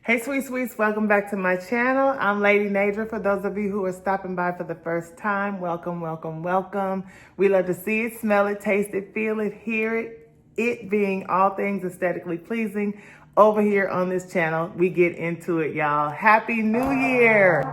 Hey, sweet sweets, welcome back to my channel. I'm Lady Nadra. For those of you who are stopping by for the first time, welcome, welcome, welcome. We love to see it, smell it, taste it, feel it, hear it. It being all things aesthetically pleasing. Over here on this channel, we get into it, y'all. Happy New Year!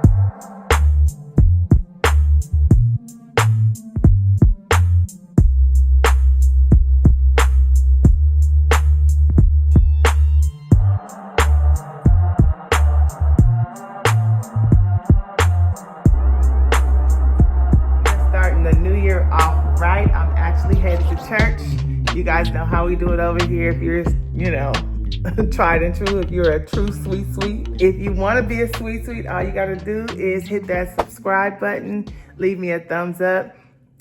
Off right. I'm actually headed to church. You guys know how we do it over here. If you're, tried and true, if you're a true sweet. If you want to be a sweet, all you got to do is hit that subscribe button, leave me a thumbs up,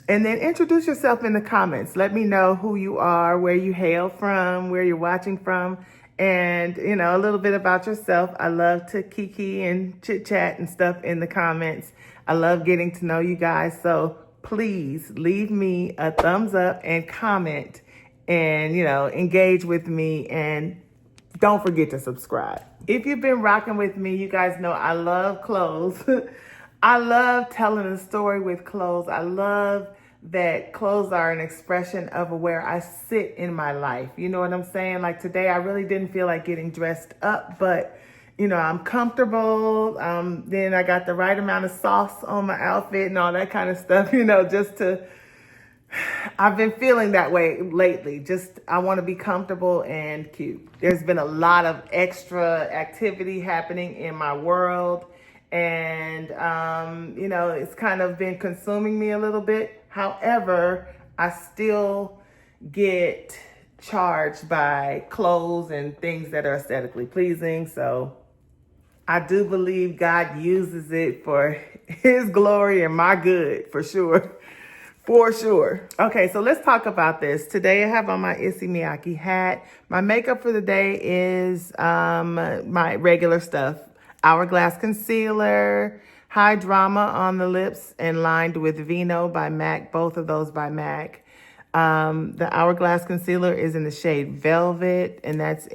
and then introduce yourself in the comments. Let me know who you are, where you hail from, where you're watching from, and, a little bit about yourself. I love to kiki and chit chat and stuff in the comments. I love getting to know you guys. So please leave me a thumbs up and comment and, engage with me, and don't forget to subscribe. If you've been rocking with me, you guys know I love clothes. I love telling a story with clothes. I love that clothes are an expression of where I sit in my life. You know what I'm saying? Like today, I really didn't feel like getting dressed up, but I'm comfortable. Then I got the right amount of sauce on my outfit and all that kind of stuff, I've been feeling that way lately. I want to be comfortable and cute. There's been a lot of extra activity happening in my world. And, it's kind of been consuming me a little bit. However, I still get charged by clothes and things that are aesthetically pleasing. So I do believe God uses it for his glory and my good, for sure. For sure. Okay, so let's talk about this. Today I have on my Issey Miyake hat. My makeup for the day is my regular stuff. Hourglass concealer, High Drama on the lips, and lined with Vino by MAC, both of those by MAC. The Hourglass concealer is in the shade Velvet, and that's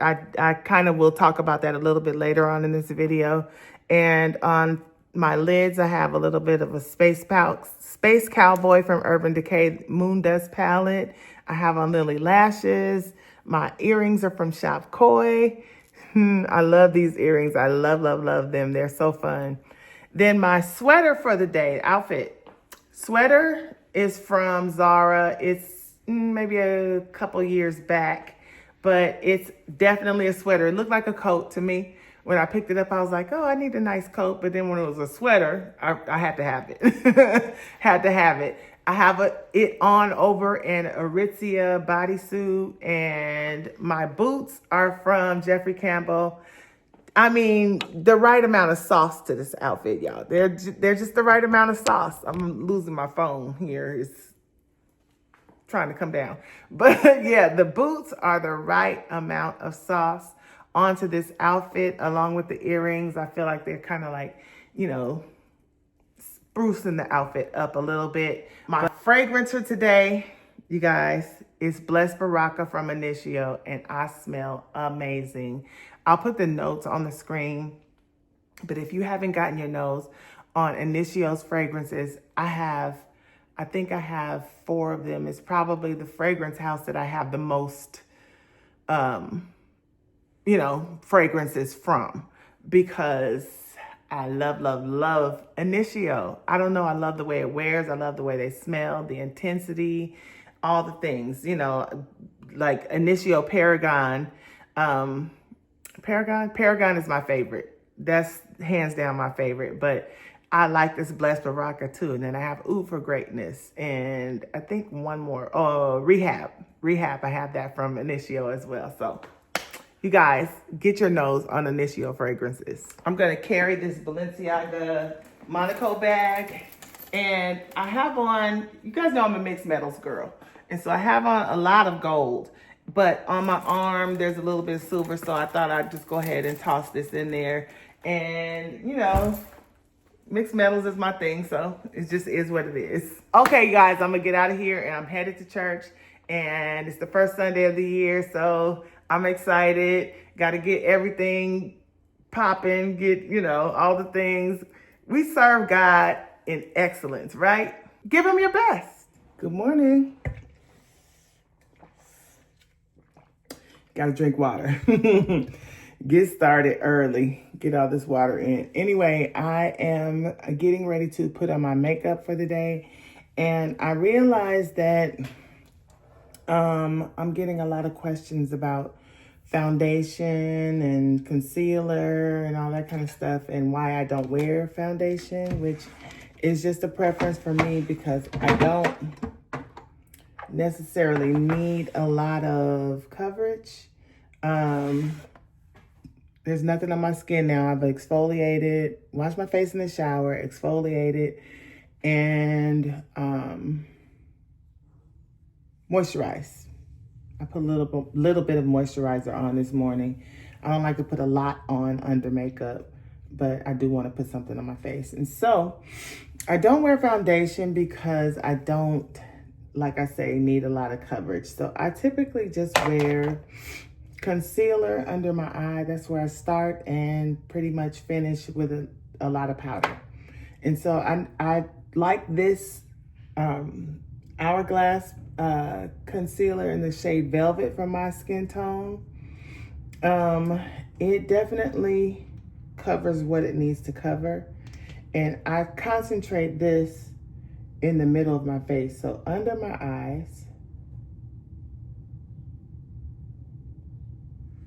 I kind of will talk about that a little bit later on in this video. And on my lids, I have a little bit of a Space Cowboy from Urban Decay Moon Dust palette. I have on Lily lashes. My earrings are from Shop Koi. I love these earrings. I love them. They're so fun. Then my sweater for the day, outfit. Sweater is from Zara. It's maybe a couple years back, but it's definitely a sweater. It looked like a coat to me. When I picked it up, I was like, oh, I need a nice coat. But then when it was a sweater, I had to have it. Had to have it. I have it on over an Aritzia bodysuit, and my boots are from Jeffrey Campbell. I mean, the right amount of sauce to this outfit, y'all. They're just the right amount of sauce. I'm losing my phone here. It's trying to come down. But yeah, the boots are the right amount of sauce onto this outfit, along with the earrings. I feel like they're kind of like, sprucing the outfit up a little bit. My fragrance for today, you guys, is Blessed Baraka from Initio, and I smell amazing. I'll put the notes on the screen, but if you haven't gotten your nose on Initio's fragrances, I think I have 4 of them. It's probably the fragrance house that I have the most, fragrances from, because I love Initio. I don't know. I love the way it wears. I love the way they smell, the intensity, all the things, like Initio Paragon. Paragon is my favorite. That's hands down my favorite. But I like this Blessed Baraka too. And then I have Oud for Greatness. And I think one more. Oh, Rehab. I have that from Initio as well. So you guys, get your nose on Initio fragrances. I'm going to carry this Balenciaga Monaco bag. And I have on, you guys know I'm a mixed metals girl. And so I have on a lot of gold. But on my arm, there's a little bit of silver. So I thought I'd just go ahead and toss this in there. And, mixed metals is my thing. So it just is what it is. Okay, guys, I'm going to get out of here. And I'm headed to church. And it's the first Sunday of the year. So I'm excited. Got to get everything popping, get, all the things. We serve God in excellence, right? Give him your best. Good morning. Gotta drink water. Get started early. Get all this water in. Anyway, I am getting ready to put on my makeup for the day. And I realized that I'm getting a lot of questions about foundation and concealer and all that kind of stuff, and why I don't wear foundation, which is just a preference for me because I don't necessarily need a lot of coverage. There's nothing on my skin now. I've exfoliated, washed my face in the shower, exfoliated, and moisturized. I put a little bit of moisturizer on this morning. I don't like to put a lot on under makeup, but I do want to put something on my face. And so I don't wear foundation because I don't, like I say, need a lot of coverage. So I typically just wear concealer under my eye. That's where I start, and pretty much finish with a lot of powder. And so I like this Hourglass concealer in the shade Velvet for my skin tone. It definitely covers what it needs to cover. And I concentrate this in the middle of my face. So under my eyes.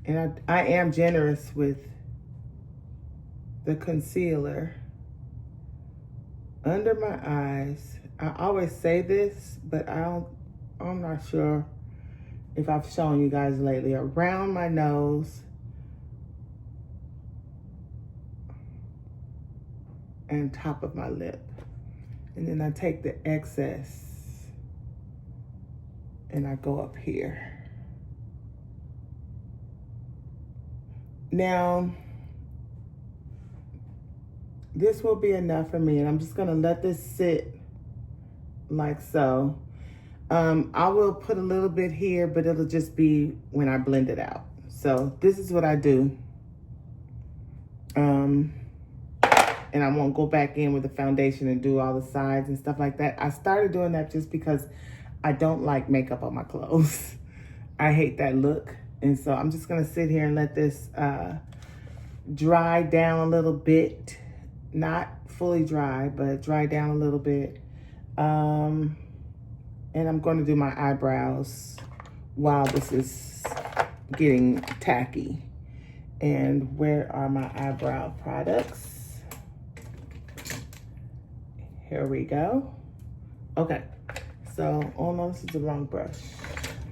And I am generous with the concealer under my eyes. I always say this, but I'm not sure if I've shown you guys lately. Around my nose and top of my lip. And then I take the excess and I go up here. Now, this will be enough for me, and I'm just gonna let this sit like so. I will put a little bit here, but it'll just be when I blend it out. So this is what I do. And I won't go back in with the foundation and do all the sides and stuff like that. I started doing that just because I don't like makeup on my clothes. I hate that look. And so I'm just gonna sit here and let this dry down a little bit. Not fully dry, but dry down a little bit. And I'm going to do my eyebrows while this is getting tacky. And where are my eyebrow products? Here we go. Okay, so, oh no, this is the wrong brush.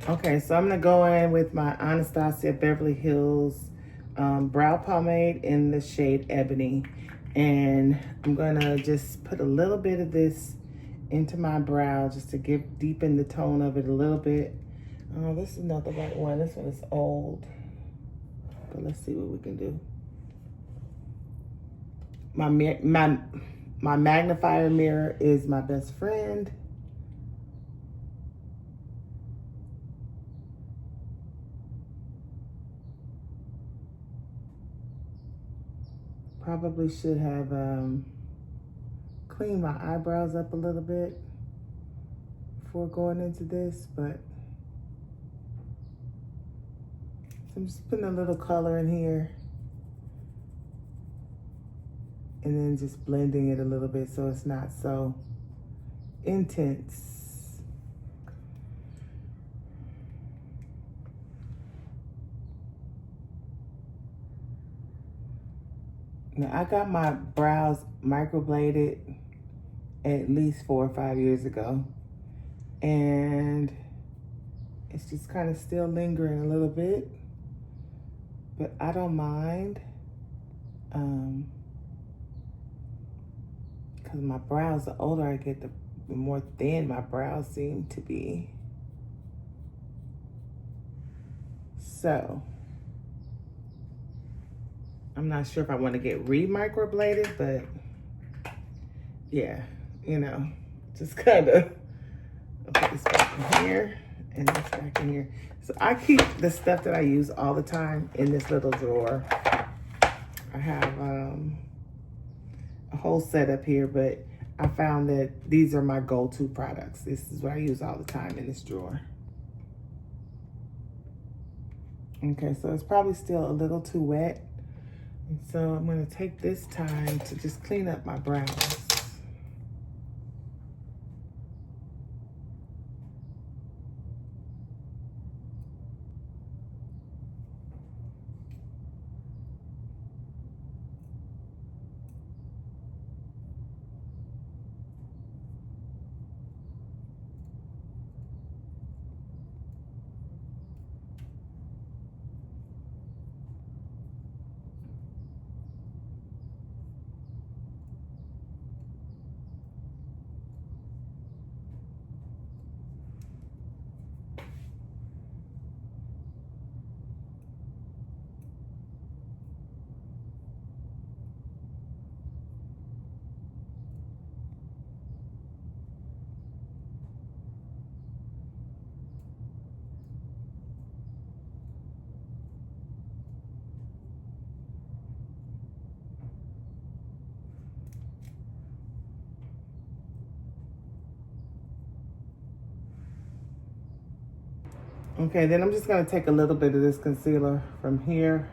Okay, so I'm gonna go in with my Anastasia Beverly Hills brow pomade in the shade Ebony. And I'm gonna just put a little bit of this into my brow just to deepen the tone of it a little bit. Oh, this is not the right one. This one is old. But let's see what we can do. My magnifier mirror is my best friend. Probably should have cleaned my eyebrows up a little bit before going into this, but so I'm just putting a little color in here and then just blending it a little bit so it's not so intense. Now, I got my brows microbladed at least 4 or 5 years ago, and it's just kind of still lingering a little bit, but I don't mind, because my brows, the older I get, the more thin my brows seem to be. So I'm not sure if I want to get re-microbladed, but yeah, you know, just kind of put this back in here and this back in here. So I keep the stuff that I use all the time in this little drawer. I have a whole setup here, but I found that these are my go-to products. This is what I use all the time in this drawer. Okay, so it's probably still a little too wet. And so I'm gonna take this time to just clean up my brows. Okay, then I'm just gonna take a little bit of this concealer from here.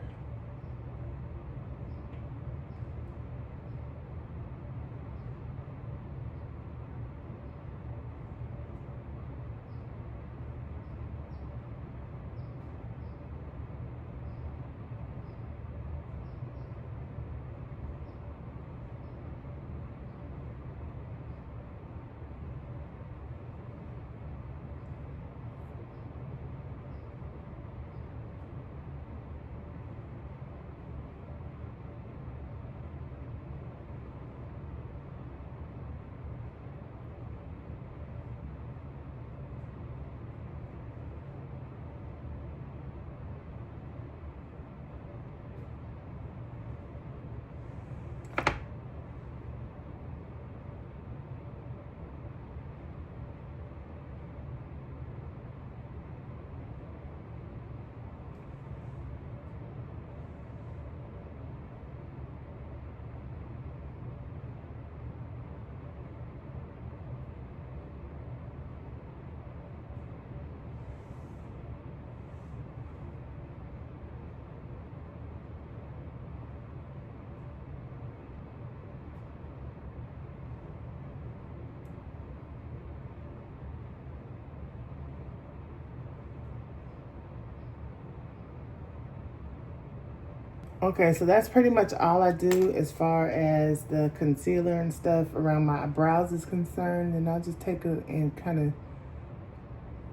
Okay, so that's pretty much all I do as far as the concealer and stuff around my brows is concerned. And I'll just take it and kind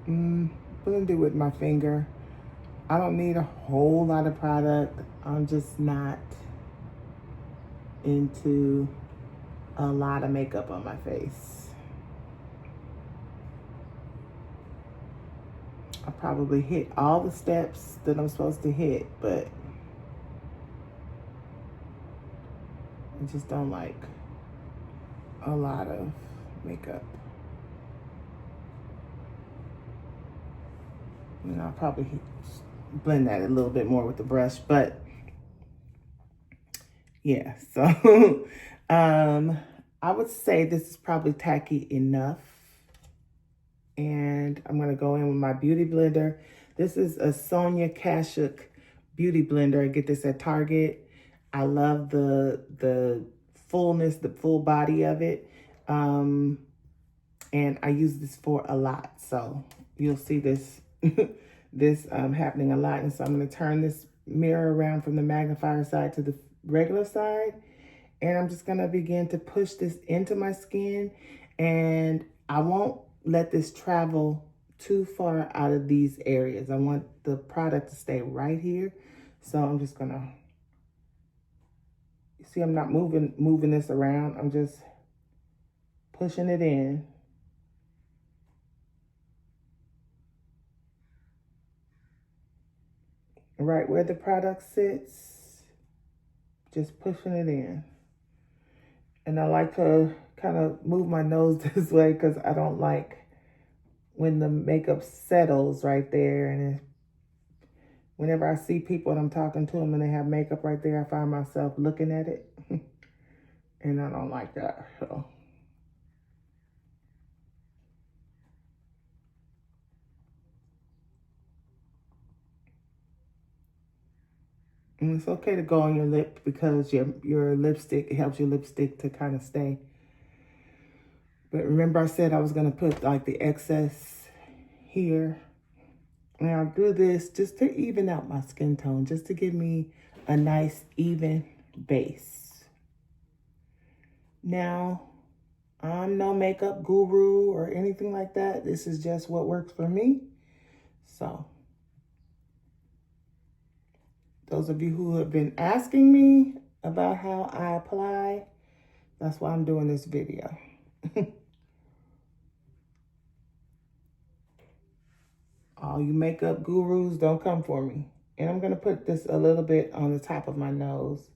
of blend it with my finger. I don't need a whole lot of product. I'm just not into a lot of makeup on my face. I probably hit all the steps that I'm supposed to hit, but I just don't like a lot of makeup. And I'll probably blend that a little bit more with the brush, but yeah, so I would say this is probably tacky enough. And I'm gonna go in with my beauty blender. This is a Sonia Kashuk beauty blender. I get this at Target. I love the fullness, the full body of it. And I use this for a lot. So you'll see this happening a lot. And so I'm gonna turn this mirror around from the magnifier side to the regular side. And I'm just gonna begin to push this into my skin. And I won't let this travel too far out of these areas. I want the product to stay right here. So I'm just gonna, you see I'm not moving this around. I'm just pushing it in. Right where the product sits, just pushing it in. And I like to kind of move my nose this way because I don't like when the makeup settles right there and whenever I see people and I'm talking to them and they have makeup right there, I find myself looking at it. And I don't like that. So. And it's okay to go on your lip because your lipstick, it helps your lipstick to kind of stay. But remember I said I was going to put like the excess here. And I'll do this just to even out my skin tone, just to give me a nice even base. Now, I'm no makeup guru or anything like that. This is just what works for me. So, those of you who have been asking me about how I apply, that's why I'm doing this video. All you makeup gurus, don't come for me. And I'm going to put this a little bit on the top of my nose.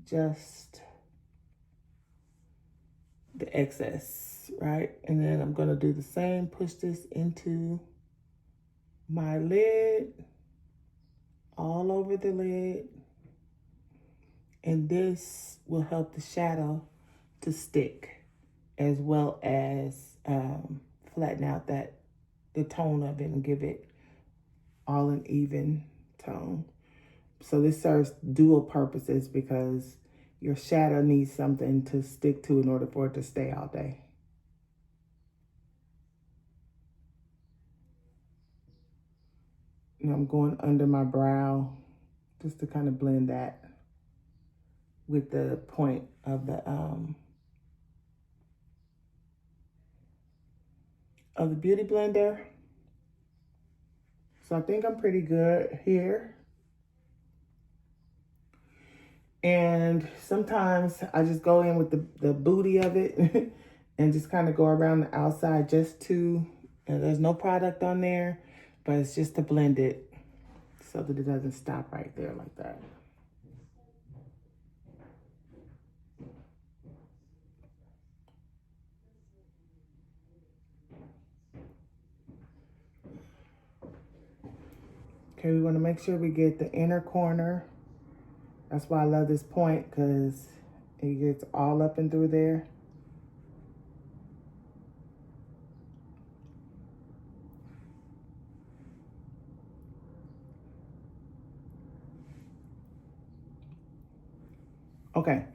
Just the excess, right? And then I'm going to do the same, push this into my lid, all over the lid. And this will help the shadow to stick, as well as flatten out the tone of it and give it all an even tone. So this serves dual purposes because your shadow needs something to stick to in order for it to stay all day. And I'm going under my brow just to kind of blend that with the point of the beauty blender. So I think I'm pretty good here. And sometimes I just go in with the booty of it and just kind of go around the outside just to, there's no product on there, but it's just to blend it so that it doesn't stop right there like that. Okay, we want to make sure we get the inner corner. That's why I love this point, because it gets all up and through there. Okay,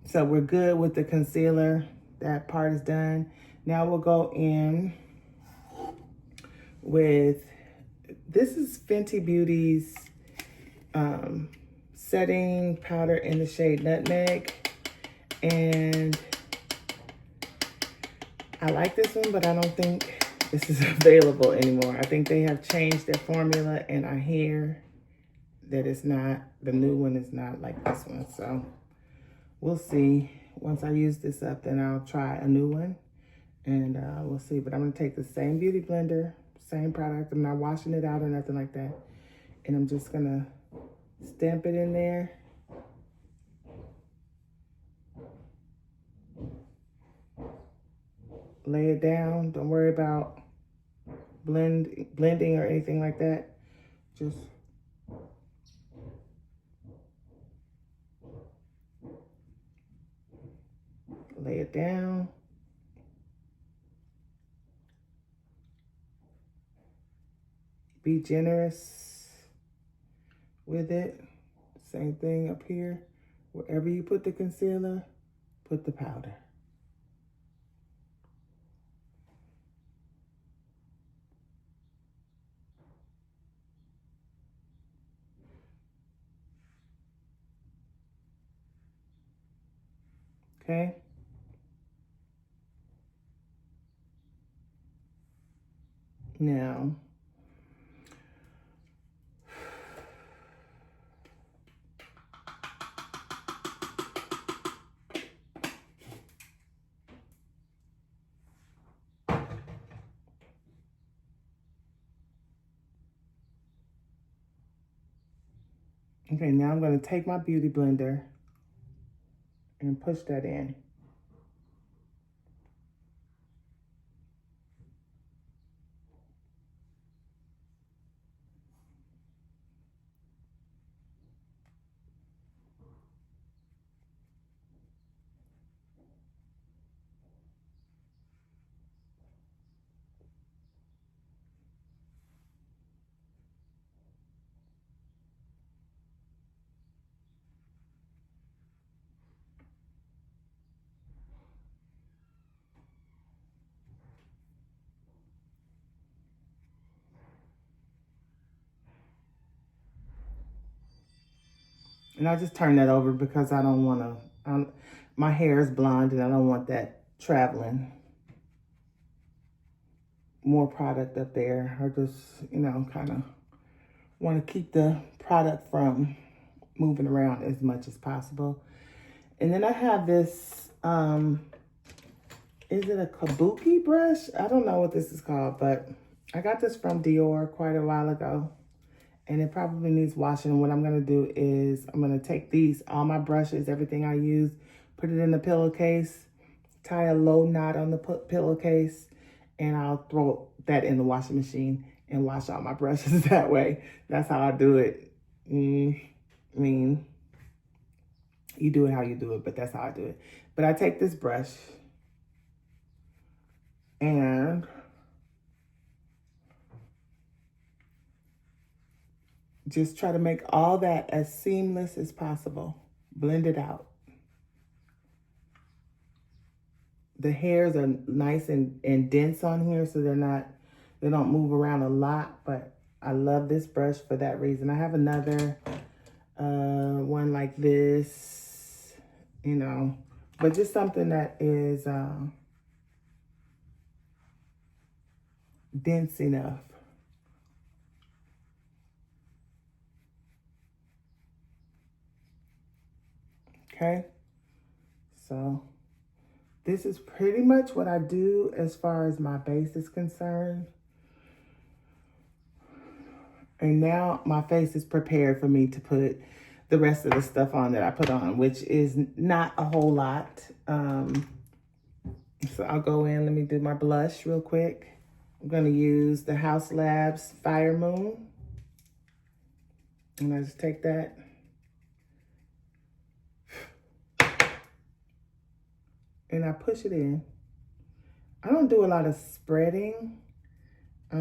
so we're good with the concealer. That part is done. Now we'll go in with, this is Fenty Beauty's setting powder in the shade Nutmeg. And I like this one, but I don't think this is available anymore. I think they have changed their formula, and I hear that it's not, the new one is not like this one. So we'll see. Once I use this up, then I'll try a new one, and we'll see. But I'm gonna take the same beauty blender, same product. I'm not washing it out or nothing like that. And I'm just gonna stamp it in there. Lay it down. Don't worry about blending or anything like that. Just lay it down. Be generous with it. Same thing up here. Wherever you put the concealer, put the powder. Okay? Now, okay, now I'm going to take my beauty blender and push that in. And I just turn that over because I don't want to, my hair is blonde and I don't want that traveling. More product up there. I just, kind of want to keep the product from moving around as much as possible. And then I have this, is it a kabuki brush? I don't know what this is called, but I got this from Dior quite a while ago. And it probably needs washing. What I'm going to do is I'm going to take all my brushes, everything I use, put it in the pillowcase, tie a low knot on the pillowcase, and I'll throw that in the washing machine and wash all my brushes that way. That's how I do it. I mean, you do it how you do it, but that's how I do it. But I take this brush and just try to make all that as seamless as possible. Blend it out. The hairs are nice and dense on here, so they don't move around a lot, but I love this brush for that reason. I have another one like this, but just something that is dense enough. Okay, so this is pretty much what I do as far as my base is concerned. And now my face is prepared for me to put the rest of the stuff on that I put on, which is not a whole lot. So I'll go in, let me do my blush real quick. I'm gonna use the House Labs Fire Moon. And I just take that. And I push it in. I don't do a lot of spreading. I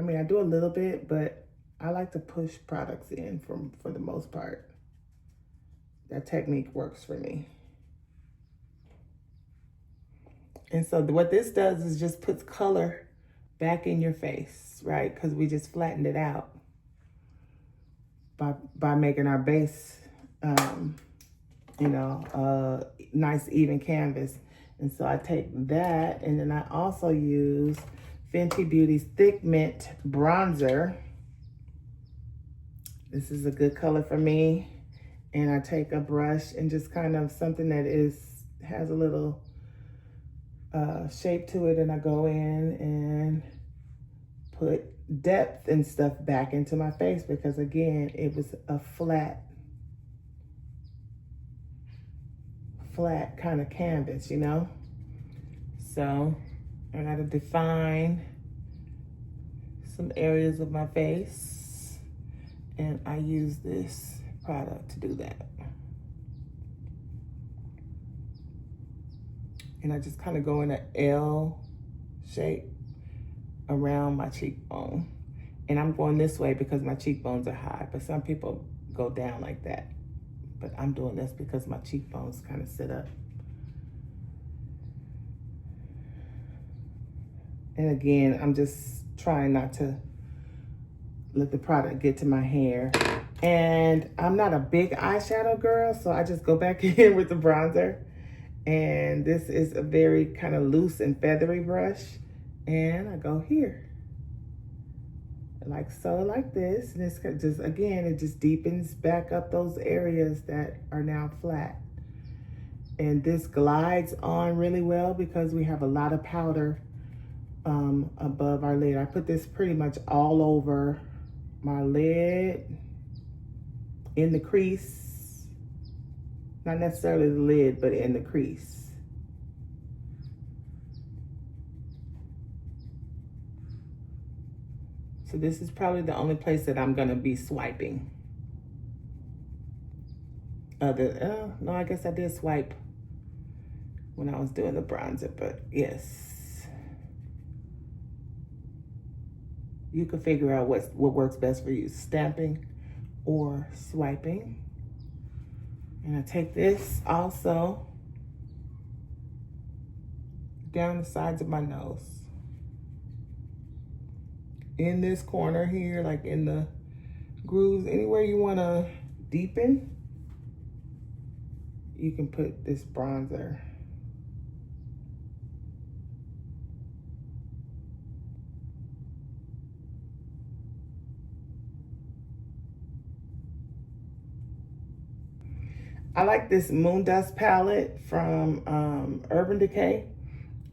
mean, I do a little bit, but I like to push products in for the most part. That technique works for me. And so what this does is just puts color back in your face, right? Because we just flattened it out by making our base, nice even canvas. And so I take that, and then I also use Fenty Beauty's Thick Mint Bronzer. This is a good color for me. And I take a brush and just kind of something that has a little shape to it, and I go in and put depth and stuff back into my face because, again, it was a flat kind of canvas, So I got to define some areas of my face, and I use this product to do that. And I just kind of go in an L shape around my cheekbone. And I'm going this way because my cheekbones are high, but some people go down like that. But I'm doing this because my cheekbones kind of sit up. And again, I'm just trying not to let the product get to my hair. And I'm not a big eyeshadow girl, so I just go back in with the bronzer. And this is a very kind of loose and feathery brush. And I go here. Like so, like this. And it's just, again, it just deepens back up those areas that are now flat. And this glides on really well because we have a lot of powder above our lid. I put this pretty much all over my lid, in the crease. Not necessarily the lid, but in the crease. So this is probably the only place that I'm gonna be swiping. No, I guess I did swipe when I was doing the bronzer, but yes. You can figure out what works best for you, stamping or swiping. And I take this also down the sides of my nose. In this corner here, like in the grooves. Anywhere you want to deepen, you can put this bronzer. I like this Moon Dust palette from Urban Decay.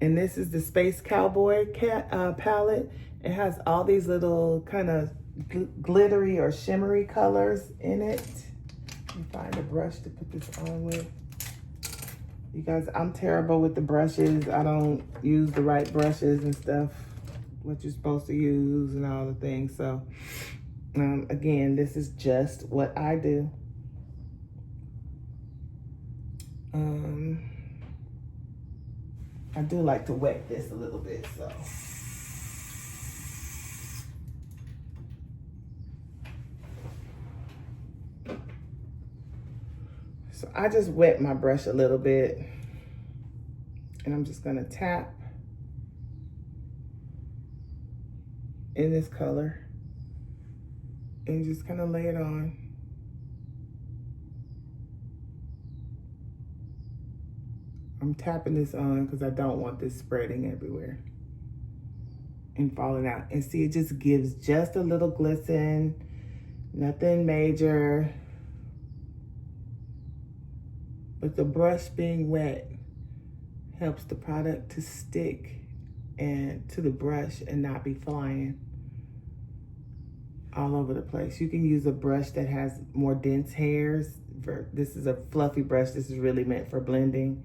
And this is the Space Cowboy palette. It has all these little kind of glittery or shimmery colors in it. Let me find a brush to put this on with. You guys, I'm terrible with the brushes. I don't use the right brushes and stuff, what you're supposed to use and all the things. So, again, this is just what I do. I do like to wet this a little bit, so. So I just wet my brush a little bit, and I'm just gonna tap in this color and just kind of lay it on. I'm tapping this on because I don't want this spreading everywhere and falling out. And see, it just gives just a little glisten, nothing major. But the brush being wet helps the product to stick and to the brush and not be flying all over the place. You can use a brush that has more dense hairs. This is a fluffy brush. This is really meant for blending.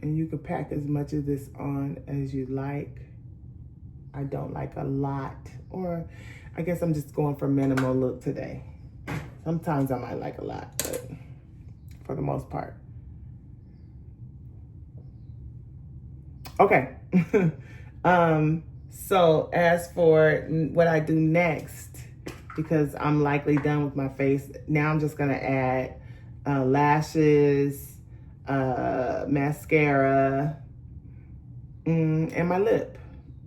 And you can pack as much of this on as you like. I don't like a lot, or I guess I'm just going for minimal look today. Sometimes I might like a lot, but for the most part. Okay. So as for what I do next, because I'm likely done with my face, now I'm just gonna add lashes, mascara, and my lip.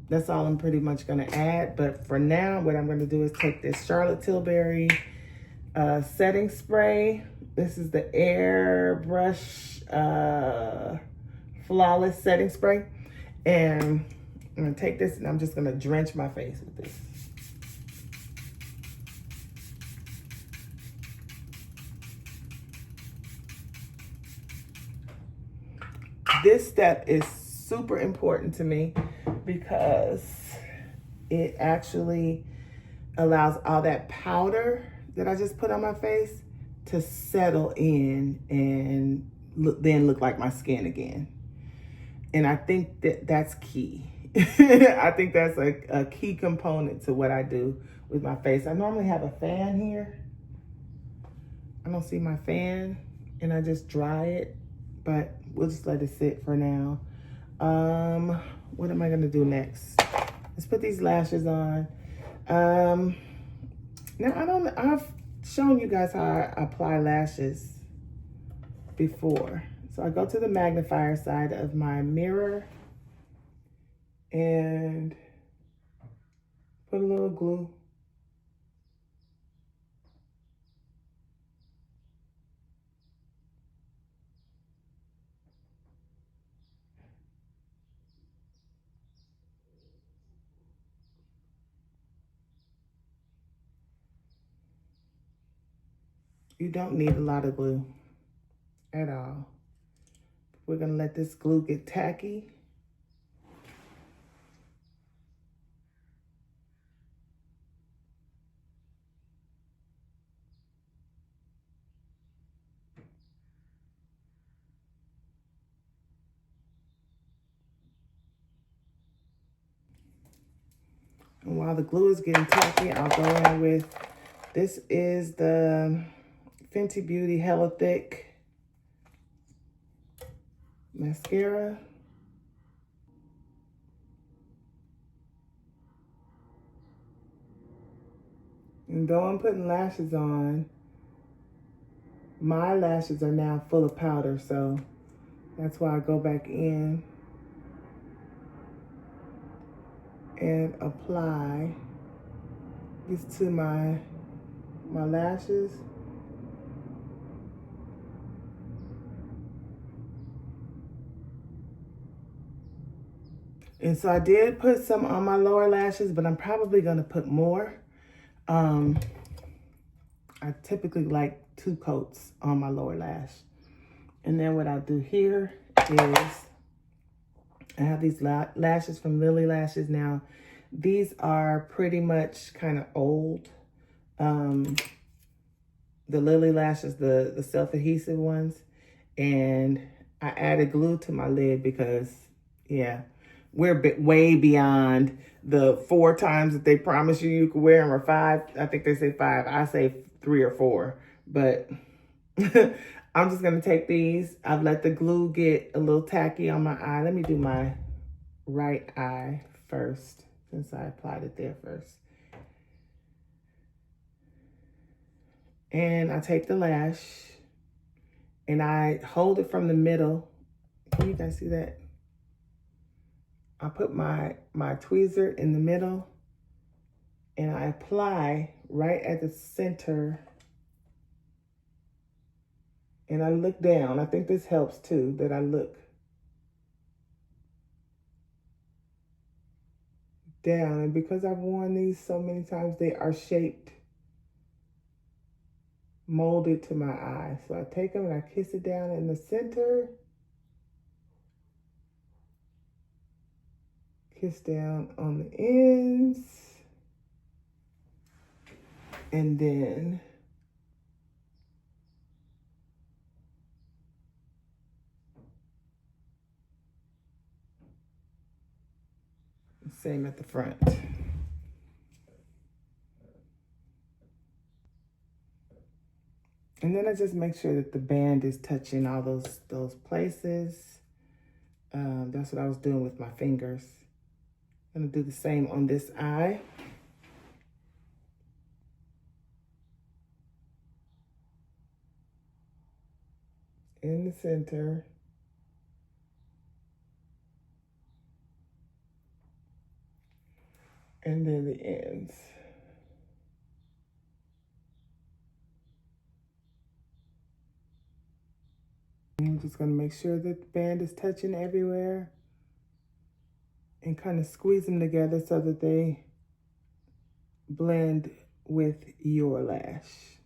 That's all I'm pretty much gonna add. But for now, what I'm gonna do is take this Charlotte Tilbury setting spray. This is the Airbrush Flawless Setting Spray. And I'm gonna take this and I'm just gonna drench my face with this. This step is super important to me because it actually allows all that powder that I just put on my face to settle in and then look like my skin again. And I think that that's key. I think that's a key component to what I do with my face. I normally have a fan here. I don't see my fan and I just dry it, but we'll just let it sit for now. What am I gonna do next? Let's put these lashes on. Now I've shown you guys how I apply lashes before. So I go to the magnifier side of my mirror and put a little glue. You don't need a lot of glue at all. We're gonna let this glue get tacky. And while the glue is getting tacky, I'll go in with, this is the Fenty Beauty Hella Thick mascara. And though I'm putting lashes on, my lashes are now full of powder, so that's why I go back in and apply this to my lashes. And so I did put some on my lower lashes, but I'm probably gonna put more. I typically like 2 coats on my lower lash. And then what I'll do here is I have these lashes from Lily Lashes. Now, these are pretty much kind of old. The Lily Lashes, the self-adhesive ones. And I added glue to my lid because, yeah, we're way beyond the 4 times that they promise you could wear them, or 5. I think they say 5. I say 3 or 4. But I'm just going to take these. I've let the glue get a little tacky on my eye. Let me do my right eye first, since I applied it there first. And I take the lash and I hold it from the middle. Can you guys see that? I put my tweezer in the middle and I apply right at the center. And I look down. I think this helps too, that I look down. And because I've worn these so many times, they are shaped, molded to my eye. So I take them and I kiss it down in the center. Kiss down on the ends. And then same at the front. And then I just make sure that the band is touching all those places. That's what I was doing with my fingers. I'm gonna do the same on this eye. In the center. And then the ends. I'm just gonna make sure that the band is touching everywhere and kind of squeeze them together so that they blend with your lash.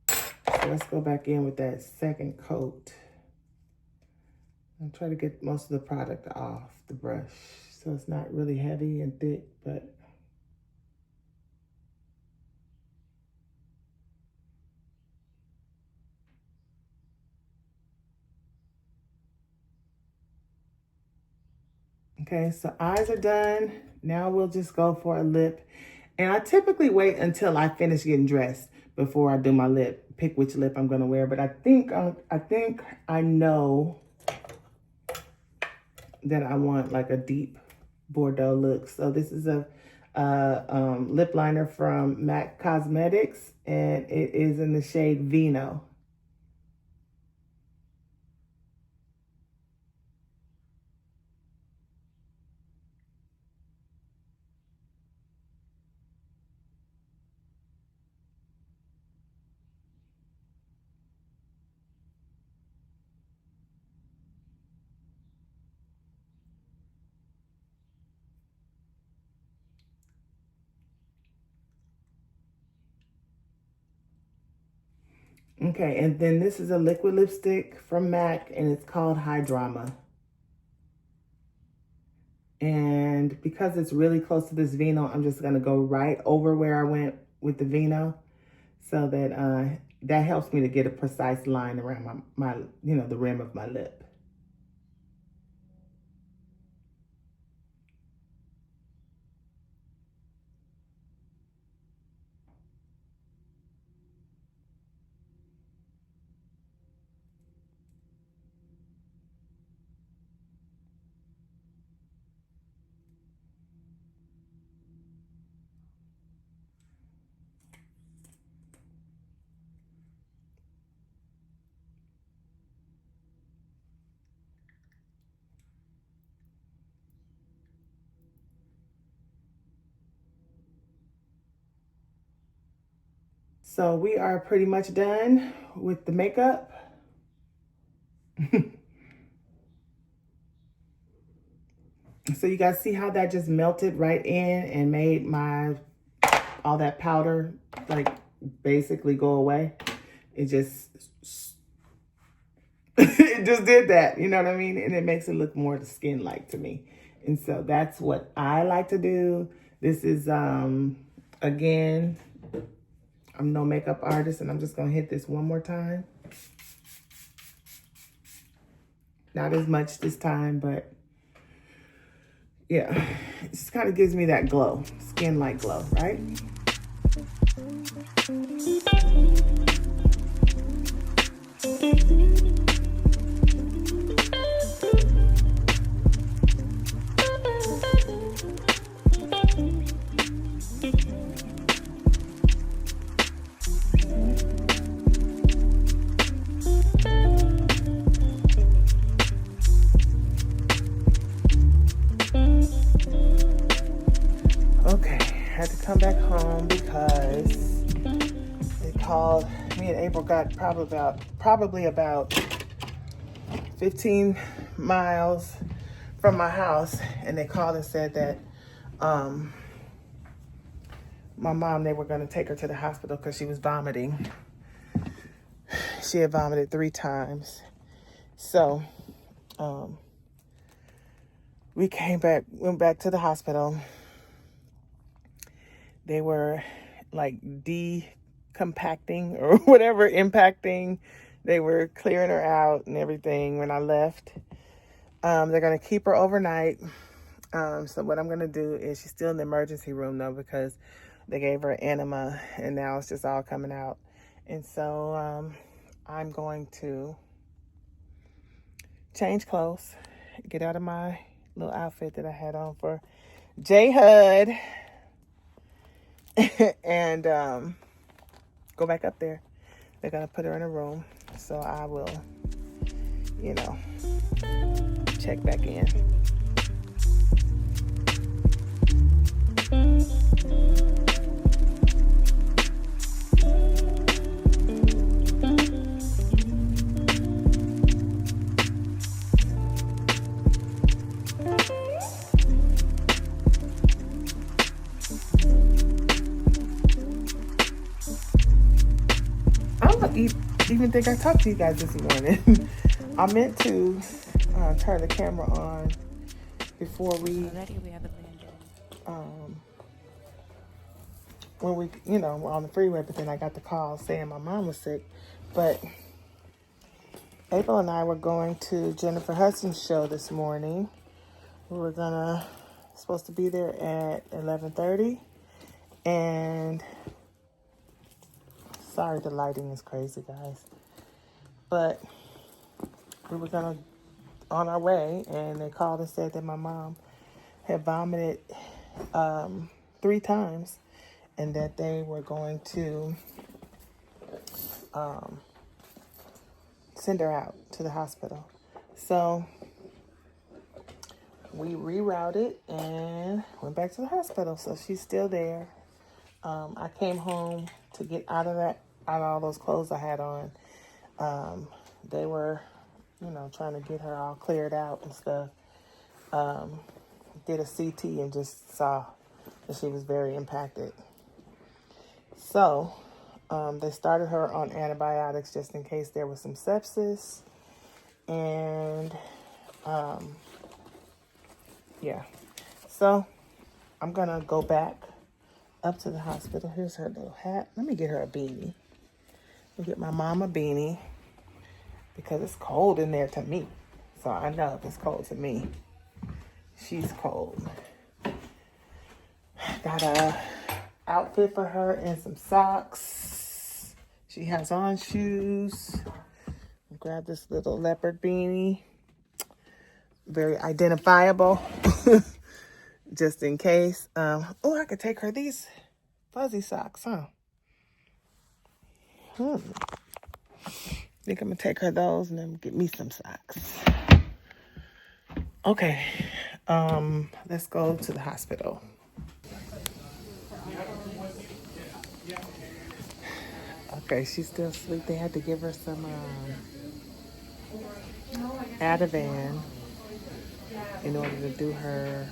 So let's go back in with that second coat. I'll try to get most of the product off the brush so it's not really heavy and thick, but okay, so eyes are done. Now we'll just go for a lip. And I typically wait until I finish getting dressed before I do my lip, pick which lip I'm gonna wear. But I think I know that I want like a deep Bordeaux look. So this is a lip liner from MAC Cosmetics, and it is in the shade Vino. Okay, and then this is a liquid lipstick from MAC, and it's called High Drama. And because it's really close to this Vino, I'm just gonna go right over where I went with the Vino, so that that helps me to get a precise line around my the rim of my lip. So we are pretty much done with the makeup. So you guys see how that just melted right in and made all that powder like basically go away. It just it just did that, you know what I mean? And it makes it look more skin-like to me. And so that's what I like to do. This is again, I'm no makeup artist, and I'm just gonna hit this one more time. Not as much this time, but yeah, it just kind of gives me that glow, skin-like glow, right? Okay, I had to come back home because they called. Me and April got probably about 15 miles from my house, and they called and said that my mom, they were going to take her to the hospital because she was vomiting. She had vomited 3 times. So we went back to the hospital. They were like decompacting or whatever, impacting. They were clearing her out and everything when I left. They're going to keep her overnight. So what I'm going to do is, she's still in the emergency room though, because they gave her enema and now it's just all coming out. And so I'm going to change clothes, get out of my little outfit that I had on for J HUD, and go back up there. They're going to put her in a room. So I will, check back in. I don't even think I talked to you guys this morning. I meant to turn the camera on before we have the when we, were on the freeway, but then I got the call saying my mom was sick. But April and I were going to Jennifer Hudson's show this morning. We were supposed to be there at 11:30, and sorry, the lighting is crazy, guys. But we were on our way, and they called and said that my mom had vomited 3 times, and that they were going to send her out to the hospital. So we rerouted and went back to the hospital. So she's still there. I came home to get out of all those clothes I had on. They were, trying to get her all cleared out and stuff. Did a CT and just saw that she was very impacted. So they started her on antibiotics just in case there was some sepsis. And yeah. So I'm going to go back up to the hospital. Here's her little hat. Let me get her a beanie. Let me get my mom a beanie because it's cold in there to me. So I know if it's cold to me, she's cold. Got a outfit for her and some socks. She has on shoes. Grab this little leopard beanie. Very identifiable. Just in case. I could take her these fuzzy socks, huh? Think I'm gonna take her those and then get me some socks. Okay. Let's go to the hospital. Okay, she's still asleep. They had to give her some Ativan in order to do her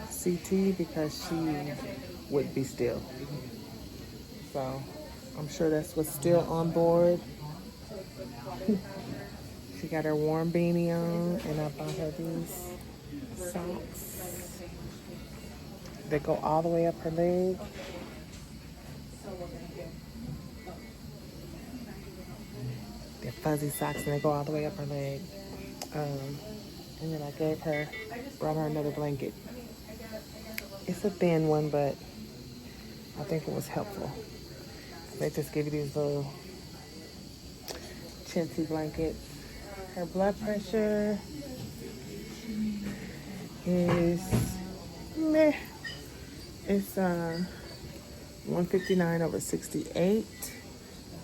CT because she would be still. So I'm sure that's what's still on board. She got her warm beanie on, and I bought her these socks. They go all the way up her leg. They're fuzzy socks, and they go all the way up her leg. And then I brought her another blanket. It's a thin one, but I think it was helpful. They just give you these little chintzy blankets. Her blood pressure is meh. It's 159 over 68.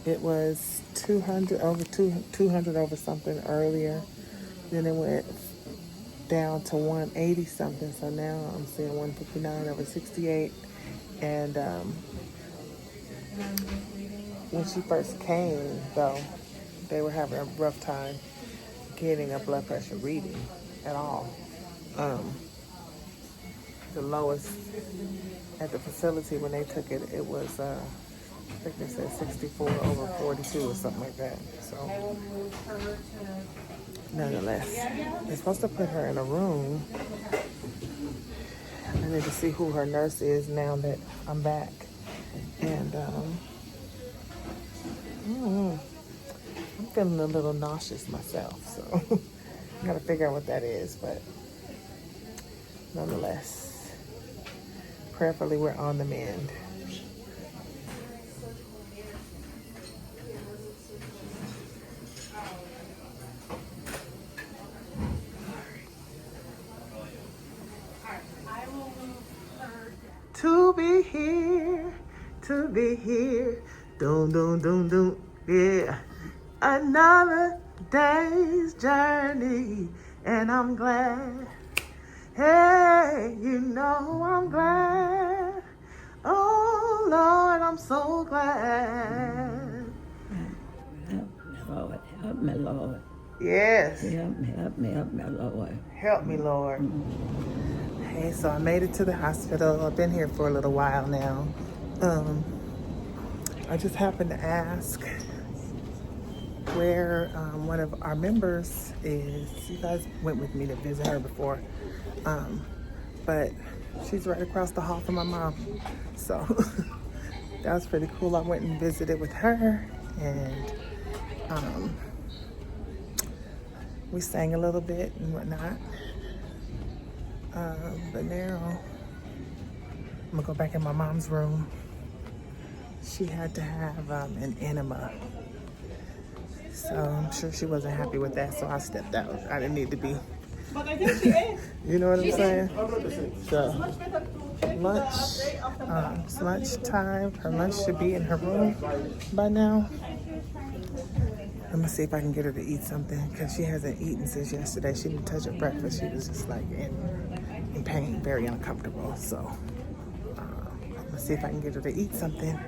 It was 200 over something earlier. Then it went down to 180 something. So now I'm seeing 159 over 68. And when she first came, though, they were having a rough time getting a blood pressure reading at all. The lowest at the facility when they took it, it was, I think they said 64 over 42 or something like that. So, nonetheless, they're supposed to put her in a room. I need to see who her nurse is now that I'm back. And I'm feeling a little nauseous myself, so I gotta figure out what that is. But nonetheless, prayerfully, we're on the mend. To be here, don't, yeah. Another day's journey, and I'm glad. Hey, you know I'm glad. Oh Lord, I'm so glad. Lord, help me, Lord. Yes. Help me, Lord. Help me, Lord. Hey, so I made it to the hospital. I've been here for a little while now. I just happened to ask where one of our members is. You guys went with me to visit her before, but she's right across the hall from my mom. So that was pretty cool. I went and visited with her, and we sang a little bit and whatnot. But now I'm gonna go back in my mom's room. She had to have an enema, so I'm sure she wasn't happy with that, so I stepped out. I didn't need to be. But I think she is. You know what I'm saying? So it's lunch time. Her lunch should be in her room by now. I'm gonna see if I can get her to eat something, because she hasn't eaten since yesterday. She didn't touch her breakfast. She was just like in pain, very uncomfortable. So I'm gonna see if I can get her to eat something.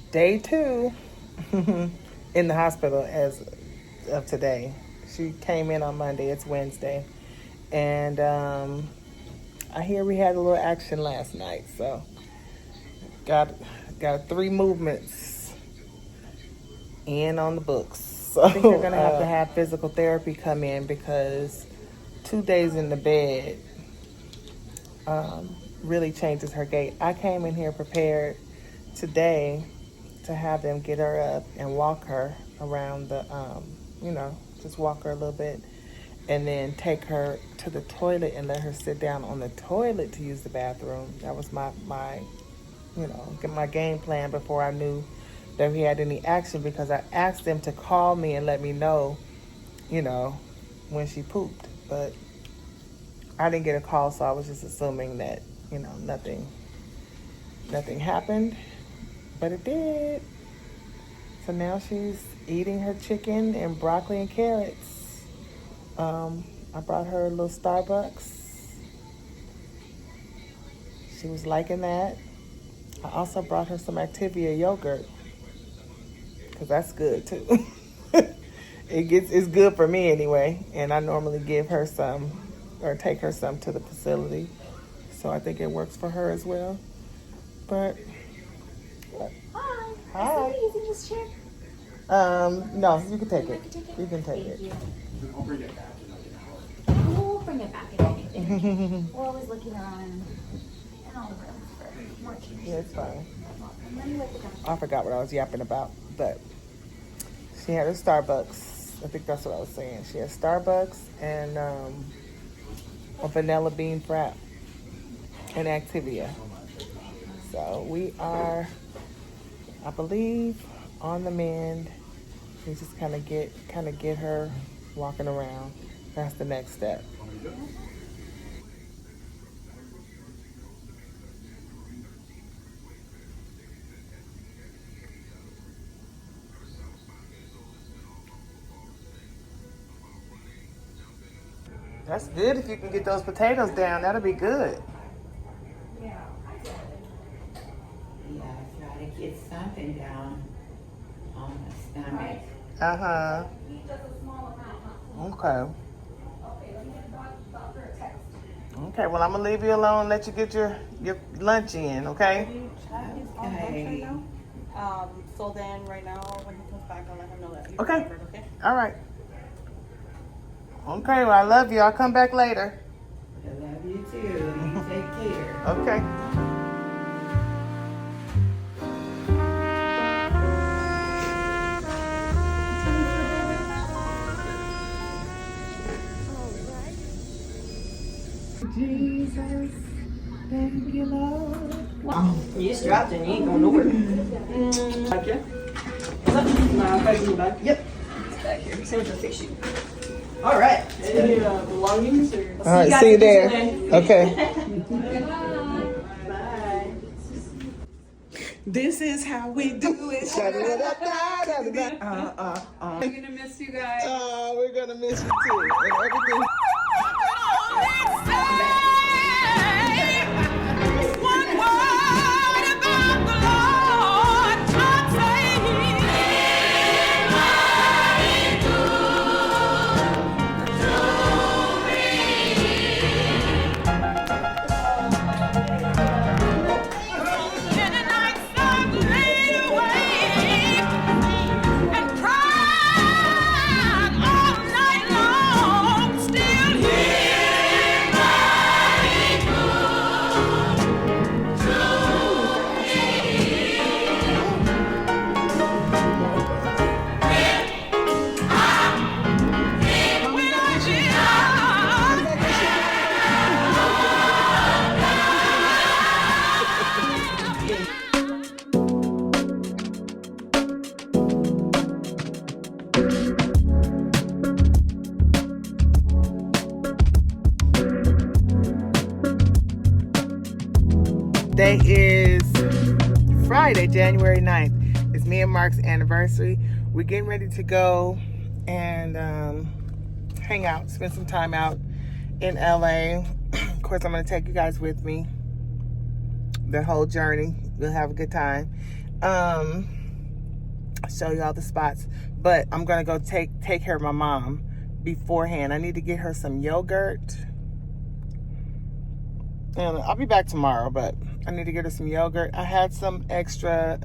Day 2 in the hospital as of today. She came in on Monday. It's Wednesday. And I hear we had a little action last night. So got 3 movements in on the books. So I think they're going to have physical therapy come in, because 2 days in the bed really changes her gait. I came in here prepared today to have them get her up and walk her around the, just walk her a little bit, and then take her to the toilet and let her sit down on the toilet to use the bathroom. That was my game plan before I knew that we had any action, because I asked them to call me and let me know, when she pooped. But I didn't get a call, so I was just assuming that, nothing happened. But it did. So now she's eating her chicken and broccoli and carrots. I brought her a little Starbucks. She was liking that. I also brought her some Activia yogurt. because that's good too. It's good for me anyway, and I normally give her some or take her some to the facility, so I think it works for her as well. But Hi. hi. Is it using this chair? No, you can take I it. can take it? You can take Thank it. you. I'll bring it back in like an hour. We'll bring it back if anything. We're always looking around in all the rooms for more changes. Yeah, it's fine. And then with the I forgot what I was yapping about, but she had her Starbucks. I think that's what I was saying. She had Starbucks and a vanilla bean frap and Activia. So we are, I believe, on the mend. We just kind of get her walking around. That's the next step. That's good if you can get those potatoes down. That'll be good. Yeah, try to get something down on the stomach. Uh-huh. Okay. Okay, well, I'm going to leave you alone and let you get your lunch in, okay? Okay. So then right now when he comes back, I'll let him know that you Okay. recovered, okay? All right. Okay, well, I love you. I'll come back later. I love you too. You take care. Okay. Jesus, thank you, Lord. You strapped and you ain't going nowhere. Back here? What's up? Nah, back in the back. Yep. It's back here. Same with the face sheet. Alright. Any belongings or? All right, see you there. Okay. Bye. This is how we do it. I'm gonna miss you guys. Oh, we're gonna miss you too. And everything. Today is Friday, January 9th. It's me and Mark's anniversary. We're getting ready to go and hang out, spend some time out in LA. Of course, I'm going to take you guys with me the whole journey. We'll have a good time. I'll show you all the spots. But I'm going to go take care of my mom beforehand. I need to get her some yogurt. And I'll be back tomorrow, but I need to get her some yogurt. I had some extra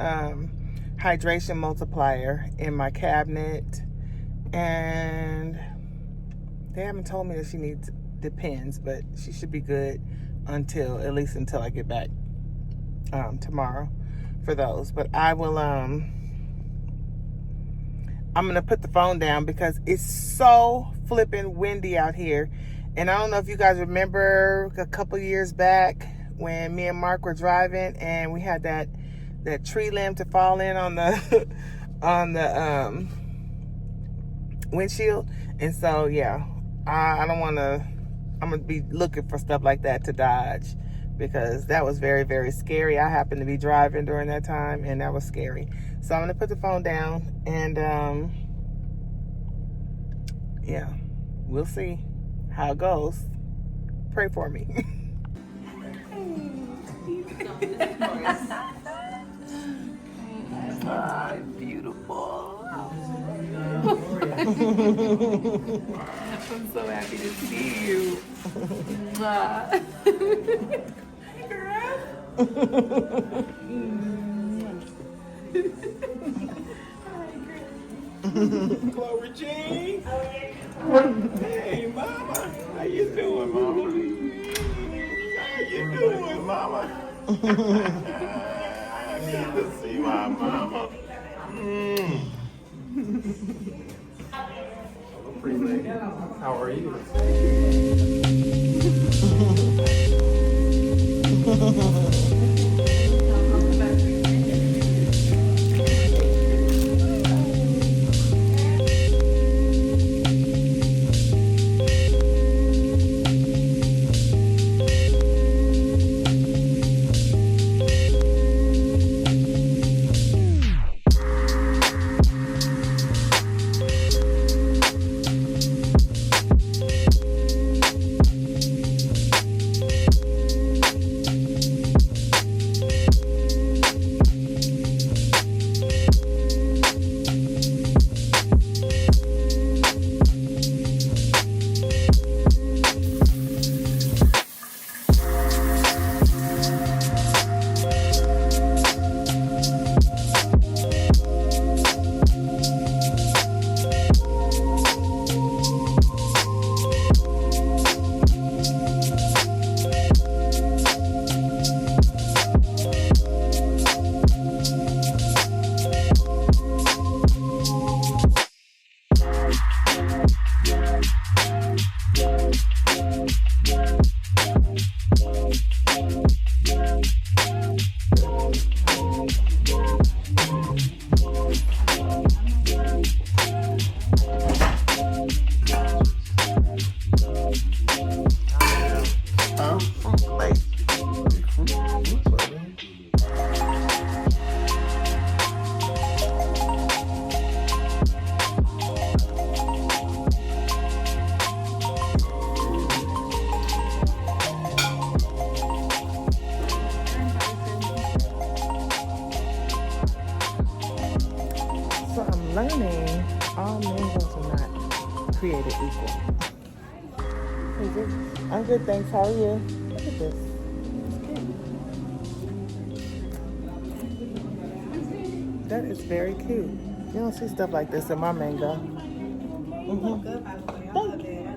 hydration multiplier in my cabinet, and they haven't told me that she needs Depends, but she should be good at least until I get back tomorrow for those. But I will I'm gonna put the phone down because it's so flipping windy out here. And I don't know if you guys remember a couple years back when me and Mark were driving and we had that tree limb to fall in on the on the windshield. And so yeah, I don't want to. I'm gonna be looking for stuff like that to dodge because that was very, very scary. I happened to be driving during that time and that was scary. So I'm gonna put the phone down and yeah, we'll see how it goes. Pray for me. Beautiful. I'm so happy to see you. Mwah. Hey, girl. Gloria Jean. Hey, mama. How you doing, mama? How you doing, mama? Good to see my mama. Hello, pretty lady. How are you? So I'm learning all mangoes are not created equal. Is it? I'm good, thanks. How are you? Look at this. That is very cute. You don't see stuff like this in my mango.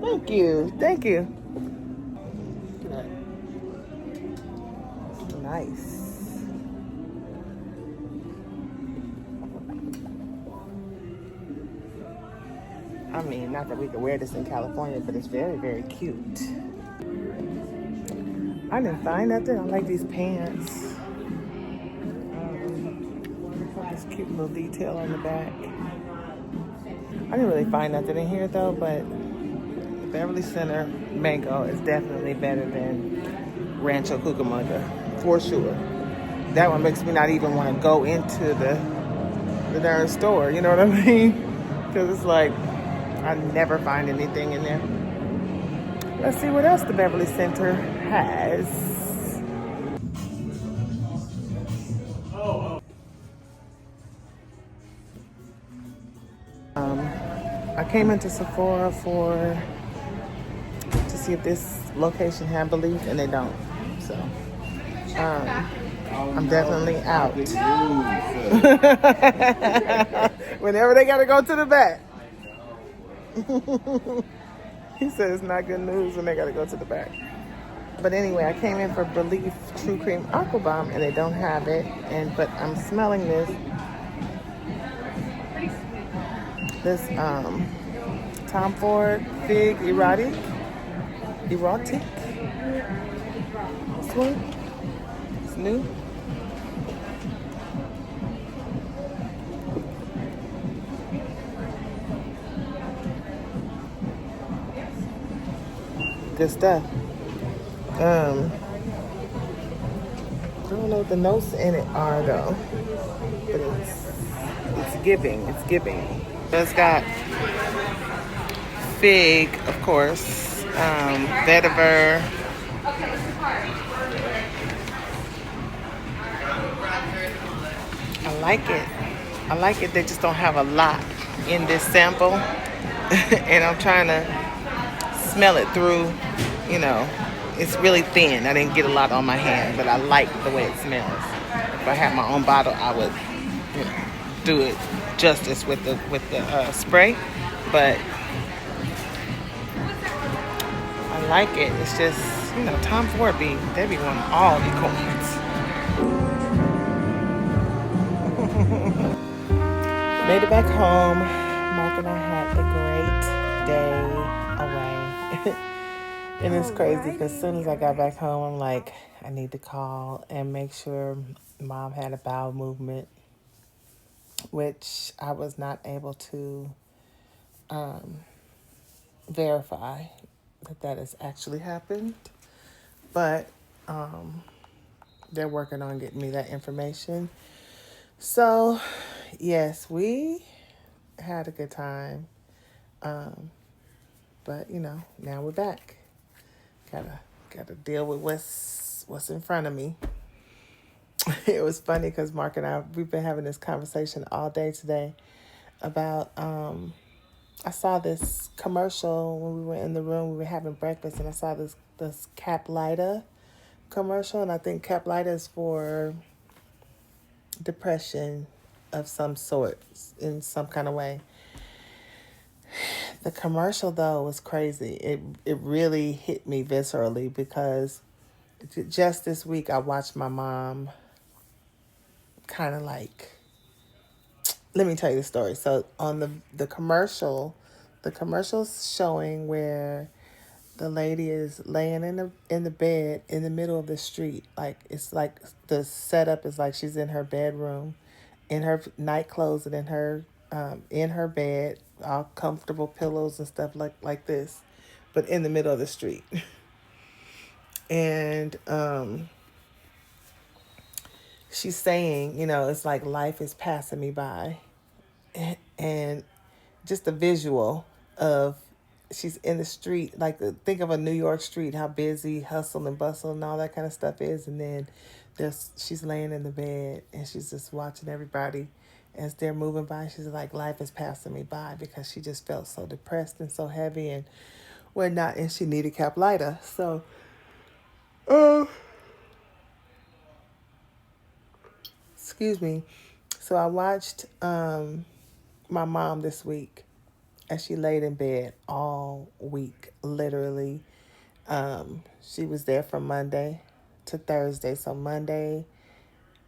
Thank you. Thank you. Look at that. Nice. I mean, not that we could wear this in California, but it's very, very cute. I didn't find nothing. I like these pants. This cute little detail on the back. I didn't really find nothing in here though, but the Beverly Center mango is definitely better than Rancho Cucamonga, for sure. That one makes me not even want to go into the darn store, you know what I mean? Because it's like, I never find anything in there. Let's see what else the Beverly Center has. I came into Sephora to see if this location had Belief, and they don't. So I'm definitely out. Whenever they gotta go to the back. He said it's not good news when they gotta go to the back. But anyway, I came in for Belief True Cream Aqua Bomb, and they don't have it. But I'm smelling this Tom Ford Fig Erotic. This one, it's new. Good stuff. I don't know what the notes in it are though, but it's giving. It's got fig, of course, vetiver. I like it. They just don't have a lot in this sample. and I'm trying to smell it through, you know. It's really thin. I didn't get a lot on my hand, but I like the way it smells. If I had my own bottle, I would, you know, do it justice with the spray. But I like it. It's just, you know, Tom Ford they be wanting all the coins. Made it back home. Mark and I had a great day away. And it's crazy because as soon as I got back home, I'm like, I need to call and make sure mom had a bowel movement, which I was not able to verify that has actually happened. But they're working on getting me that information. So, yes, we had a good time. But, you know, now we're back. Gotta deal with what's in front of me. It was funny because Mark and we've been having this conversation all day today about I saw this commercial when we were in the room, we were having breakfast, and I saw this Caplita commercial, and I think Caplita is for depression of some sort in some kind of way. The commercial though was crazy. It really hit me viscerally because just this week I watched my mom kind of like, let me tell you the story. So on the commercial's showing where the lady is laying in the bed in the middle of the street. Like it's like the setup is like she's in her bedroom, in her night clothes, and in her bed, all comfortable pillows and stuff like this, but in the middle of the street. And she's saying, you know, it's like life is passing me by, and just a visual of she's in the street, like think of a New York street, how busy, hustle and bustle and all that kind of stuff is, and then she's laying in the bed and she's just watching everybody as they're moving by. She's like, life is passing me by, because she just felt so depressed and so heavy and whatnot, and she needed Caplita. So, excuse me. So I watched my mom this week as she laid in bed all week, literally. She was there from Monday to Thursday. So Monday,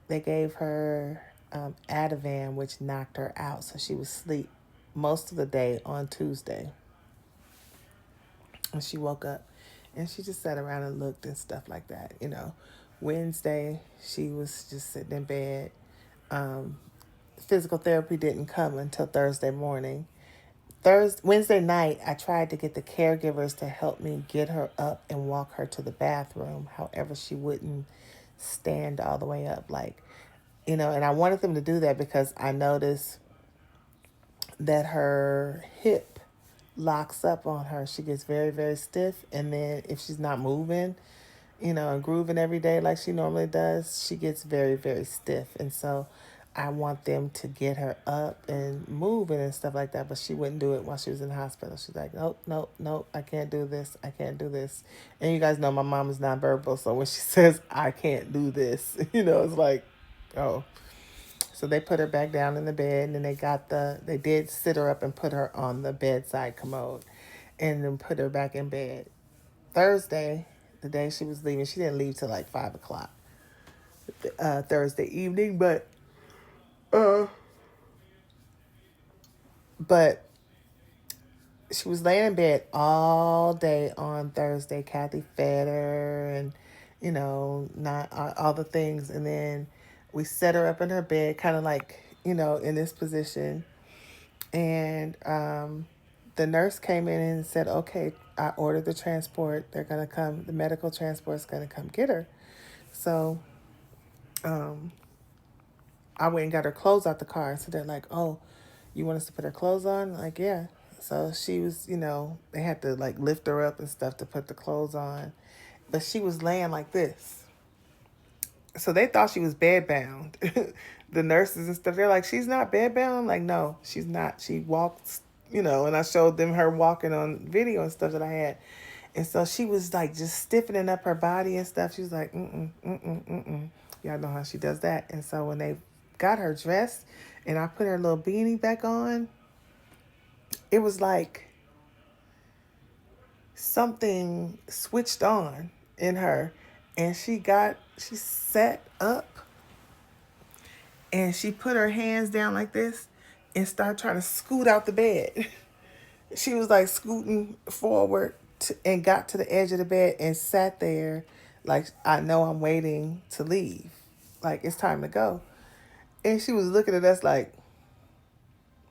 they gave her Ativan, which knocked her out. So she was asleep most of the day on Tuesday. And she woke up and she just sat around and looked and stuff like that. You know, Wednesday, she was just sitting in bed. Physical therapy didn't come until Thursday morning. Wednesday night, I tried to get the caregivers to help me get her up and walk her to the bathroom. However, she wouldn't stand all the way up, like, you know, and I wanted them to do that because I noticed that her hip locks up on her. She gets very, very stiff. And then if she's not moving, you know, and grooving every day like she normally does, she gets very, very stiff. And so I want them to get her up and moving and stuff like that, but she wouldn't do it while she was in the hospital. She's like, nope, nope, nope, I can't do this. I can't do this. And you guys know my mom is nonverbal, so when she says, I can't do this, you know, it's like, oh. So they put her back down in the bed, and then they did sit her up and put her on the bedside commode and then put her back in bed. Thursday, the day she was leaving, she didn't leave till like 5 o'clock Thursday evening, but she was laying in bed all day on Thursday. Kathy fed her and, you know, not all the things. And then we set her up in her bed, kind of like, you know, in this position. And the nurse came in and said, okay, I ordered the transport. They're going to come. The medical transport's going to come get her. So I went and got her clothes out the car. So they're like, oh, you want us to put her clothes on? I'm like, yeah. So she was, you know, they had to like lift her up and stuff to put the clothes on. But she was laying like this. So they thought she was bedbound. The nurses and stuff, they're like, she's not bedbound. I'm like, no, she's not. She walks you know, and I showed them her walking on video and stuff that I had. And so she was like just stiffening up her body and stuff. She was like, mm-mm. Y'all know how she does that. And so when they got her dressed and I put her little beanie back on, it was like something switched on in her. And she sat up and she put her hands down like this and started trying to scoot out the bed. She was like scooting forward and got to the edge of the bed and sat there like, I know I'm waiting to leave. Like, it's time to go. And she was looking at us like,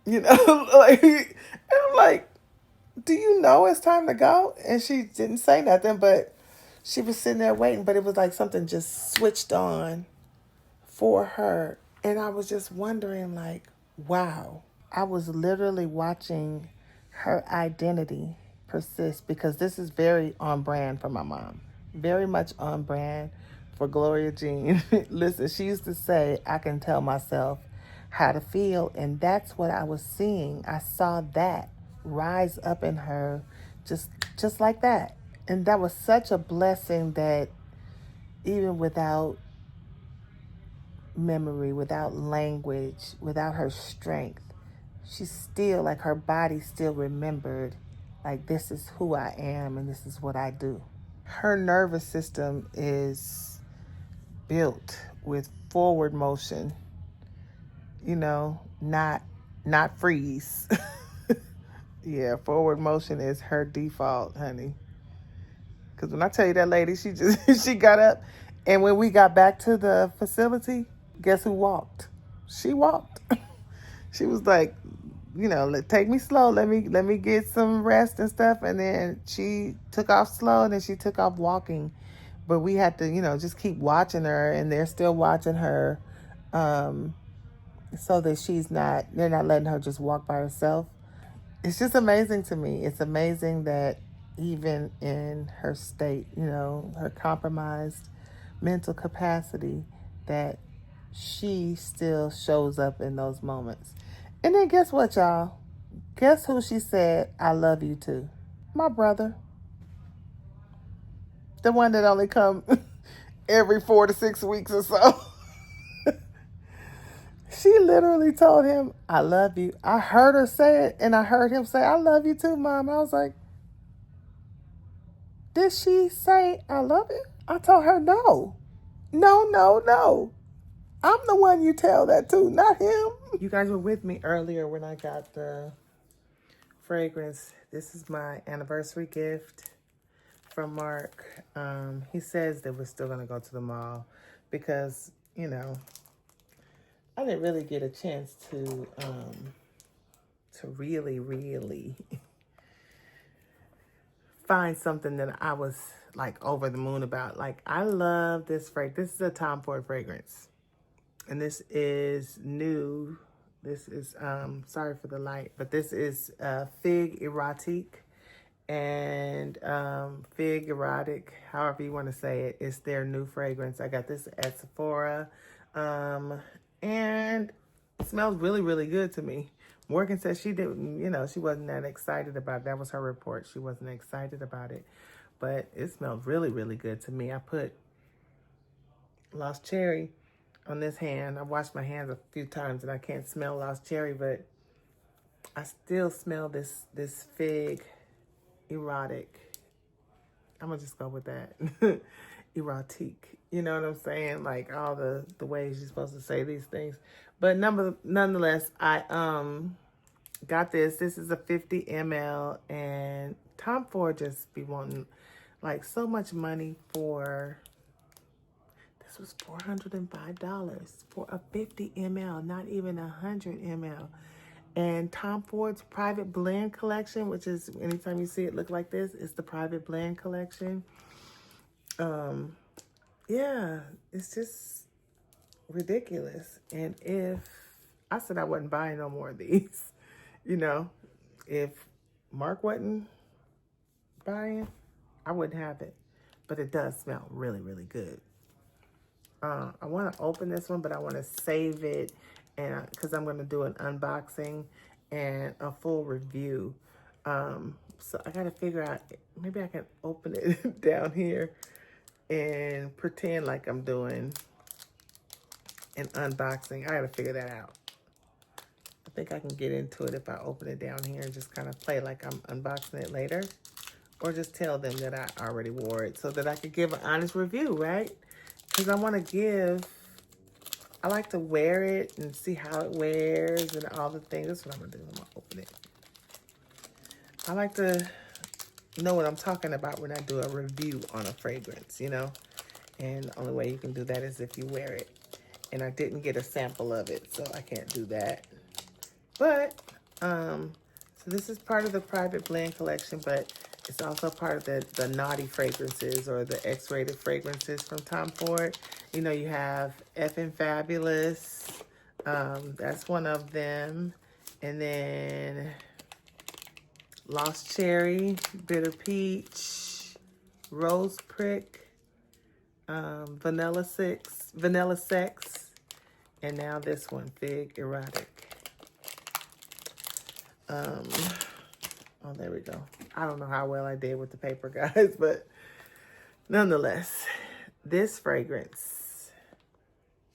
you know, like, and I'm like, do you know it's time to go? And she didn't say nothing, but she was sitting there waiting. But it was like something just switched on for her. And I was just wondering, like, wow. I was literally watching her identity persist because this is very on brand for my mom. Very much on brand for Gloria Jean. Listen, she used to say, I can tell myself how to feel. And that's what I was seeing. I saw that rise up in her just like that. And that was such a blessing that even without memory, without language, without her strength, she's still like her body still remembered, like, this is who I am and this is what I do. Her nervous system is built with forward motion, you know, not freeze. Yeah, forward motion is her default, honey. Because when I tell you that lady, she just she got up, and when we got back to the facility, guess who walked? She walked. She was like, you know, take me slow. Let me get some rest and stuff. And then she took off slow, and then she took off walking. But we had to, you know, just keep watching her, and they're still watching her, so that they're not letting her just walk by herself. It's just amazing to me. It's amazing that even in her state, you know, her compromised mental capacity, that she still shows up in those moments. And then guess what, y'all? Guess who she said, I love you to? My brother. The one that only come every 4 to 6 weeks or so. She literally told him, I love you. I heard her say it, and I heard him say, I love you too, Mom. I was like, did she say, I love you? I told her, no. No. I'm the one you tell that to, not him. You guys were with me earlier when I got the fragrance. This is my anniversary gift from Mark. He says that we're still going to go to the mall because, you know, I didn't really get a chance to really find something that I was like over the moon about. Like, I love this fragrance. This is a Tom Ford fragrance. And this is new. This is, sorry for the light, but this is Fig Erotique. And Fig Erotic, however you want to say it, it's their new fragrance. I got this at Sephora. And it smells really, really good to me. Morgan said she didn't, you know, she wasn't that excited about it. That was her report. She wasn't excited about it. But it smelled really, really good to me. I put Lost Cherry on this hand. I've washed my hands a few times and I can't smell Lost Cherry, but I still smell this Fig Erotic. I'm gonna just go with that. Erotique. You know what I'm saying? Like all the ways you're supposed to say these things. But nonetheless, I got this. This is a 50 ml, and Tom Ford just be wanting like so much money for. This was $405 for a 50 ml, not even 100 ml. And Tom Ford's private blend collection, which is anytime you see it look like this, it's the private blend collection. Yeah, it's just ridiculous. And if I said I wasn't buying no more of these, you know, if Mark wasn't buying, I wouldn't have it. But it does smell really, really good. I want to open this one, but I want to save it, and because I'm going to do an unboxing, and a full review. So I gotta figure out, maybe I can open it down here and pretend like I'm doing an unboxing. I gotta figure that out. I think I can get into it if I open it down here and just kind of play like I'm unboxing it later. Or just tell them that I already wore it so that I could give an honest review, right? Because I want to I like to wear it and see how it wears and all the things. That's what I'm going to do. I'm going to open it. I like to know what I'm talking about when I do a review on a fragrance, you know? And the only way you can do that is if you wear it. And I didn't get a sample of it, so I can't do that. But, so this is part of the private blend collection, but it's also part of the naughty fragrances or the X-rated fragrances from Tom Ford. You know, you have Effin' Fabulous. That's one of them. And then Lost Cherry, Bitter Peach, Rose Prick, Vanilla Sex, and now this one, Fig Erotic. Oh, there we go. I don't know how well I did with the paper, guys, but nonetheless, this fragrance,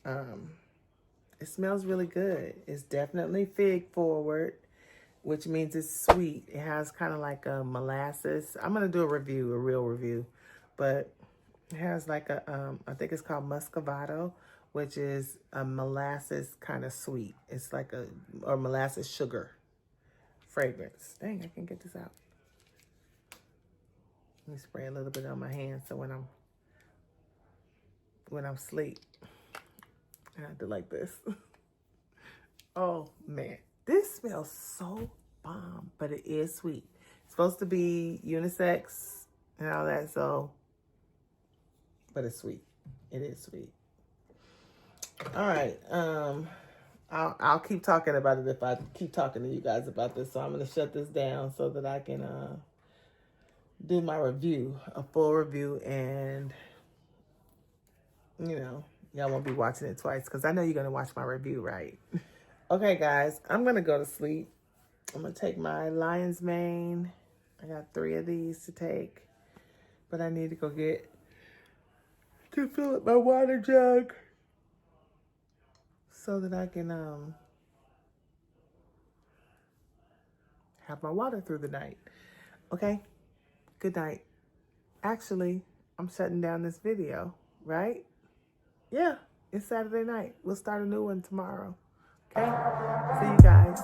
it smells really good. It's definitely fig forward, which means it's sweet. It has kind of like a molasses. I'm going to do a real review, but it has like a, I think it's called Muscovado, which is a molasses kind of sweet. It's like or molasses sugar fragrance. Dang, I can't get this out. Let me spray a little bit on my hand so when I'm asleep, I do like this. Oh man, this smells so bomb, but it is sweet. It's supposed to be unisex and all that, so, but it's sweet. It is sweet. All right, I'll keep talking about it if I keep talking to you guys about this. So I'm going to shut this down so that I can do my review, a full review, and, you know, y'all won't be watching it twice because I know you're going to watch my review, right? Okay, guys, I'm going to go to sleep. I'm going to take my lion's mane. I got 3 of these to take, but I need to go to fill up my water jug so that I can have my water through the night. Okay, good night. Actually, I'm shutting down this video, right? Yeah, it's Saturday night. We'll start a new one tomorrow. Okay, see you guys.